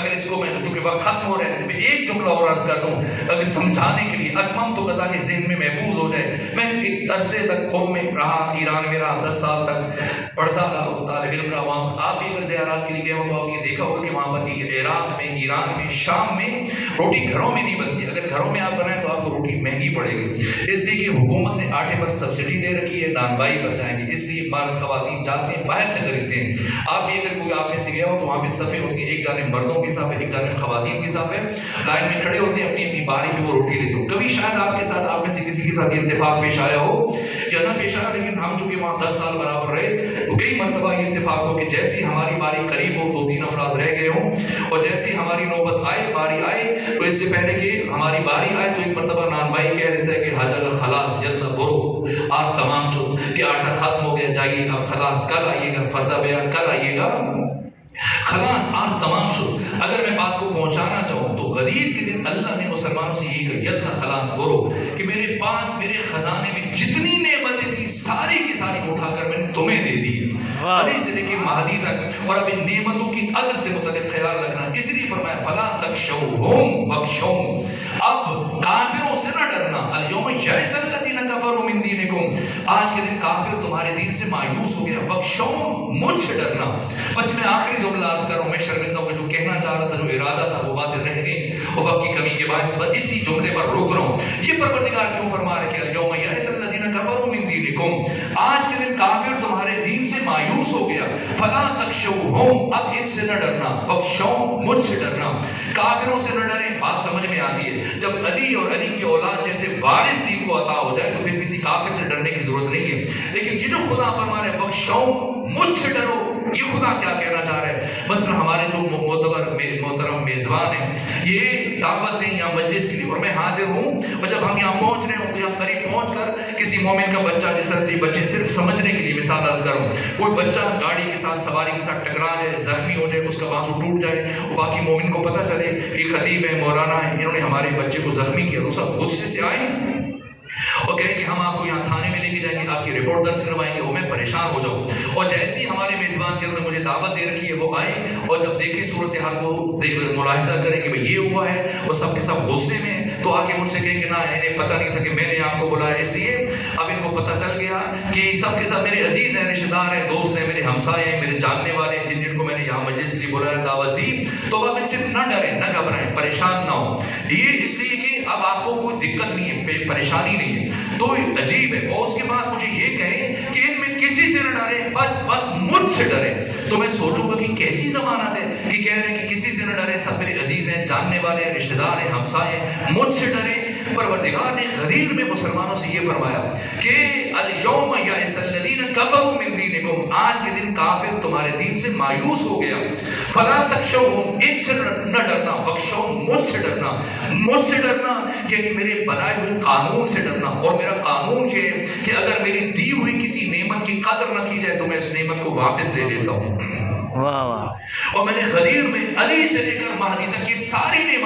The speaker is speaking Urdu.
اگر اس کو میں چونکہ وقت ختم ہو رہا ہے میں ایک جملہ اور عرض کر دوں اگر سمجھانے کے لیے اتمام تو بتا کے ذہن میں محفوظ ہو جائے. میں ایک عرصے تک قوم میں رہا, ایران میں رہا, 10 سال تک پڑھتا رہا, طالب علم رہا وہاں. آپ بھی اگر زیارات کے لیے گئے ہو تو آپ نے دیکھا ہوگا کہ وہاں پر عراق میں, ایران میں, شام میں روٹی گھروں میں نہیں بنتی. اگر گھروں میں آپ بنائیں تو آپ کو روٹی مہنگی پڑے گی, اس لیے کہ حکومت نے آٹے پر سبسڈی دے رکھی ہے, نانوائی پر جائیں گے, اس لیے مرد خواتین جاتے ہیں باہر سے خریدتے ہیں. آپ بھی اگر کوئی آپ میں سے گیا ہو تو وہاں پہ صفیں ہوتی ہیں, ایک جانب مردوں کی صف ہے, ایک جانب خواتین کی صف ہے, لائن میں کھڑے ہوتے ہیں, اپنی اپنی باری پہ وہ روٹی لیتے ہو. کبھی شاید آپ کے ساتھ, آپ میں سے کسی کے ساتھ یہ اتفاق پیش آیا ہو یا نہ پیش آیا, لیکن ہم چونکہ وہاں 10 سال برابر رہے تو کئی مرتبہ یہ اتفاق ہو کہ جیسی ہماری باری قریب ہو, 2-3 افراد رہ گئے ہوں, اور جیسی ہماری نوبت آئے, باری آئے, تو اس سے پہلے کہ ہماری باری آئے تو ایک مرتبہ نان بھائی کہہ دیتا ہے کہ حاجہ خلاص جلنا برو, آج تمام شد کہ آٹا ختم ہو گیا, جائیے اب خلاص, کل آئیے گا, فردہ بیا کل آئیے گا, خلاص آج تمام شد. اگر میں بات کو پہنچانا چاہوں تو غدیر کے دن اللہ نے مسلمانوں سے یہی کہا یلنا خلاص برو کہ میرے پاس میرے خزانے میں جتنی نعمتیں تھیں ساری کی ساری اٹھا کر میں نے تمہیں دے دی, علی سے لے کے مہدی تک, اور اب ان نعمتوں کی قدر سے متعلق خیال رکھنا. اس لیے فرمایا فلا تخشوہم واخشون, اب کافروں سے نہ ڈرنا. الیوم یئس الذین کفروا من دینکم, آج کے دن کافر تمہارے دین سے مایوس ہو گیا, واخشون مجھ سے ڈرنا. بس میں آخری جملہ عرض کر رہا ہوں, میں شرمندہ ہوں کہ جو کہنا چاہ رہا تھا, جو ارادہ تھا, وہ باتیں رہ گئیں اور وقت کی کمی کے باعث بس اسی جملے پر روک رہا ہوں. یہ پروردگار کیوں فرما رہا ہے کہ الیوم یئس الذین کفروا من دینکم, آج کے دن کافر تمہارے دین سے مایوس ہو گیا, فلا تخشوہم, اب ان سے نہ ڈرنا, واخشون مجھ سے ڈرنا. کافروں سے نہ ڈریں, بات سمجھ میں آتی ہے. جب علی اور علی کی اولاد جیسے وارث دین کو عطا ہو جائے تو پھر کسی کافر سے ڈرنے کی ضرورت نہیں ہے. لیکن یہ جو خدا فرما رہا ہے واخشون مجھ سے ڈرو, یہ خدا کیا کہنا چاہ رہا ہے؟ مثلا ہمارے جو محترم میزبان ہیں, یہ دعوت دیں یا مجلس کے لیے, اور میں حاضر ہوں, اور جب ہم یہاں پہنچ رہے ہوں تو یہاں قریب پہنچ کر کسی مومن کا بچہ, جس طرح سے بچے صرف سمجھنے کے لیے مثال عرض کروں, کوئی بچہ گاڑی کے ساتھ, سواری کے ساتھ ٹکرا جائے, زخمی ہو جائے, اس کا بازو ٹوٹ جائے, اور باقی مومن کو پتہ چلے کہ خطیب ہے, مولانا ہے, انہوں نے ہمارے بچے کو زخمی کیا, تو سب غصے سے آئے اور کہیں کہ ہم آپ کو یہاں تھانے میں لے کے جائیں گے, آپ کی رپورٹ درج کروائیں گے, وہ میں پریشان ہو جاؤں. اور جیسے ہی ہمارے میزبان جنہوں نے مجھے دعوت دے رکھی ہے وہ آئے, اور جب دیکھیں صورتحال کو ملاحظہ کریں کہ بھئی یہ ہوا ہے, اور سب کے سب غصے میں, تو آگے مجھ سے کہیں کہ نہ انہیں پتہ نہیں تھا کہ میں نے آپ کو بلایا, اس لیے اب ان کو پتہ چل گیا کہ سب کے سب میرے عزیز ہیں, رشتہ دار ہیں, دوست ہیں, میرے ہمسائے ہیں, میرے جاننے والے ہیں, جن کو میں نے یہاں مجلس کے لیے بلایا, دعوت دی, تو اب ان سے نہ ڈریں, نہ گھبرائیں, پریشان نہ ہوں. یہ اس لیے کہ اب آپ کو کوئی دقت نہیں ہے, پریشانی نہیں ہے. تو عجیب ہے. اور اس کے بعد مجھے یہ کہیں کہ ان میں کسی سے نہ ڈریں, بس مجھ سے ڈریں. تو میں سوچوں گا کہ کیسی ضمانت ہے کہ کہہ رہے ہیں کہ کسی سے نہ ڈریں, سب میرے عزیز ہیں, جاننے والے ہیں, رشتہ دار ہیں, ہمسائے ہیں, مجھ سے ڈریں. پروردگار نے غدیر میں مسلمانوں سے یہ فرمایا کہ الیوم یئس الذین کفروا من دینکم, آج کے دن کافر تمہارے دین سے مایوس ہو گیا, فلا تخشوہم, ان سے نہ ڈرنا, واخشون مجھ سے ڈرنا. مجھ سے ڈرنا یعنی میرے بنائے ہوئے قانون سے ڈرنا, اور میرا قانون یہ ہے کہ اگر میری دی ہوئی کسی نعمت کی قدر نہ کی جائے تو میں اس نعمت کو واپس لے لیتا ہوں. واہ واہ. اور میں نے غدیر میں علی سے لے کر مہدی تک کی ساری نعمت